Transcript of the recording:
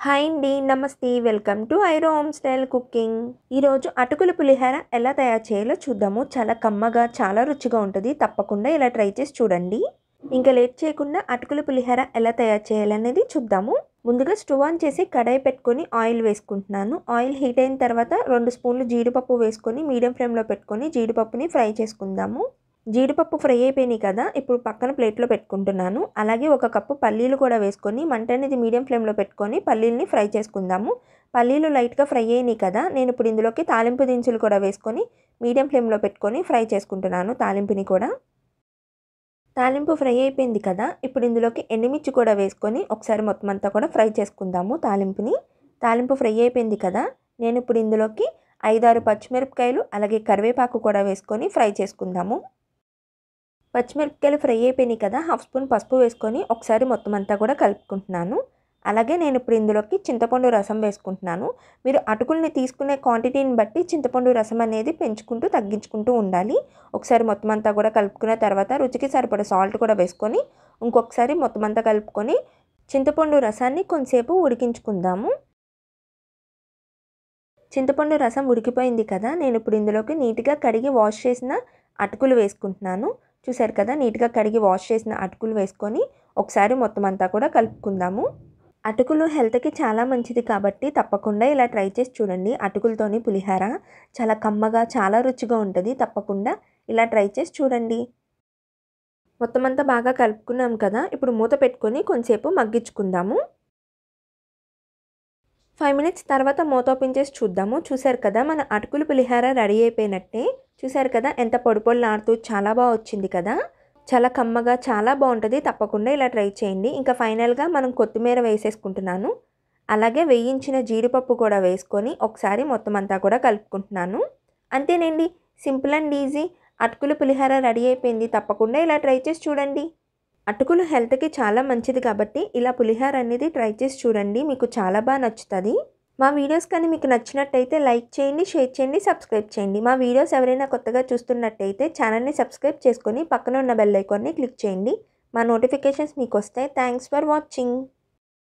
Hi అండి, నమస్తే. Welcome to ఐరో హోమ్ స్టైల్ కుకింగ్. ఈరోజు అటుకుల పులిహోర ఎలా తయారు చేయాలో చూద్దాము. చాలా కమ్మగా, చాలా రుచిగా ఉంటుంది. తప్పకుండా ఇలా ట్రై చేసి చూడండి. ఇంకా లేట్ చేయకుండా అటుకుల పులిహోర ఎలా తయారు చేయాలనేది చూద్దాము. ముందుగా స్టవ్ ఆన్ చేసి కడాయి పెట్టుకొని ఆయిల్ వేసుకుంటున్నాను. ఆయిల్ హీట్ అయిన తర్వాత 2 స్పూన్లు జీడిపప్పు వేసుకొని మీడియం ఫ్లేమ్లో పెట్టుకొని జీడిపప్పుని ఫ్రై చేసుకుందాము. జీడిపప్పు ఫ్రై అయిపోయినాయి కదా, ఇప్పుడు పక్కన ప్లేట్లో పెట్టుకుంటున్నాను. అలాగే 1 కప్పు పల్లీలు కూడా వేసుకొని మంట అనేది మీడియం ఫ్లేమ్లో పెట్టుకొని పల్లీలని ఫ్రై చేసుకుందాము. పల్లీలు లైట్గా ఫ్రై అయినాయి కదా, నేను ఇప్పుడు ఇందులోకి తాలింపు దినుసులు కూడా వేసుకొని మీడియం ఫ్లేమ్లో పెట్టుకొని ఫ్రై చేసుకుంటున్నాను. తాలింపుని కూడా తాలింపు ఫ్రై అయిపోయింది కదా, ఇప్పుడు ఇందులోకి ఎండుమిర్చి కూడా వేసుకొని ఒకసారి మొత్తం అంతా కూడా ఫ్రై చేసుకుందాము. తాలింపు ఫ్రై అయిపోయింది కదా, నేను ఇప్పుడు ఇందులోకి 5-6 పచ్చిమిరపకాయలు అలాగే కరివేపాకు కూడా వేసుకొని ఫ్రై చేసుకుందాము. పచ్చిమిరపకాయలు ఫ్రై అయిపోయినాయి కదా, 1/2 స్పూన్ పసుపు వేసుకొని ఒకసారి మొత్తం అంతా కూడా కలుపుకుంటున్నాను. అలాగే నేను ఇప్పుడు ఇందులోకి చింతపండు రసం వేసుకుంటున్నాను. మీరు అటుకుల్ని తీసుకునే క్వాంటిటీని బట్టి చింతపండు రసం అనేది పెంచుకుంటూ తగ్గించుకుంటూ ఉండాలి. ఒకసారి మొత్తం అంతా కూడా కలుపుకున్న తర్వాత రుచికి సరిపడా సాల్ట్ కూడా వేసుకొని ఇంకొకసారి మొత్తం అంతా కలుపుకొని చింతపండు రసాన్ని కొంతసేపు ఉడికించుకుందాము. చింతపండు రసం ఉడికిపోయింది కదా, నేను ఇప్పుడు ఇందులోకి నీట్గా కడిగి వాష్ చేసిన అటుకులు వేసుకుంటున్నాను. చూసారు కదా, నీట్గా కడిగి వాష్ చేసిన అటుకులు వేసుకొని ఒకసారి మొత్తం అంతా కూడా కలుపుకుందాము. అటుకులు హెల్త్కి చాలా మంచిది కాబట్టి తప్పకుండా ఇలా ట్రై చేసి చూడండి. అటుకులతోని పులిహోర చాలా కమ్మగా, చాలా రుచిగా ఉంటుంది. తప్పకుండా ఇలా ట్రై చేసి చూడండి. మొత్తం అంతా బాగా కలుపుకున్నాం కదా, ఇప్పుడు మూత పెట్టుకొని కొంచెంసేపు మగ్గించుకుందాము. 5 మినిట్స్ తర్వాత మూత ఓపెన్ చేసి చూద్దాము. చూసారు కదా, మన అటుకుల పులిహోర రెడీ అయిపోయినట్టే. చూసారు కదా, ఎంత పొడి పొడిలాడుతూ చాలా బాగా వచ్చింది కదా. చాలా కమ్మగా, చాలా బాగుంటుంది. తప్పకుండా ఇలా ట్రై చేయండి. ఇంకా ఫైనల్గా మనం కొత్తిమీర వేసేసుకుంటున్నాను. అలాగే వేయించిన జీడిపప్పు కూడా వేసుకొని ఒకసారి మొత్తం అంతా కూడా కలుపుకుంటున్నాను. అంతేనండి, సింపుల్ అండ్ ఈజీ అటుకుల పులిహోర రెడీ అయిపోయింది. తప్పకుండా ఇలా ట్రై చేసి చూడండి. అటుకులు హెల్త్కి చాలా మంచిది కాబట్టి ఇలా పులిహోర అనేది ట్రై చేసి చూడండి. మీకు చాలా బాగా నచ్చుతుంది. మా వీడియోస్ కానీ మీకు నచ్చినట్టయితే లైక్ చేయండి, షేర్ చేయండి, సబ్స్క్రైబ్ చేయండి. మా వీడియోస్ ఎవరైనా కొత్తగా చూస్తున్నట్టయితే ఛానల్ని సబ్స్క్రైబ్ చేసుకొని పక్కన ఉన్న బెల్ ఐకాన్ని క్లిక్ చేయండి. మా నోటిఫికేషన్స్ మీకు వస్తాయి. Thanks for watching.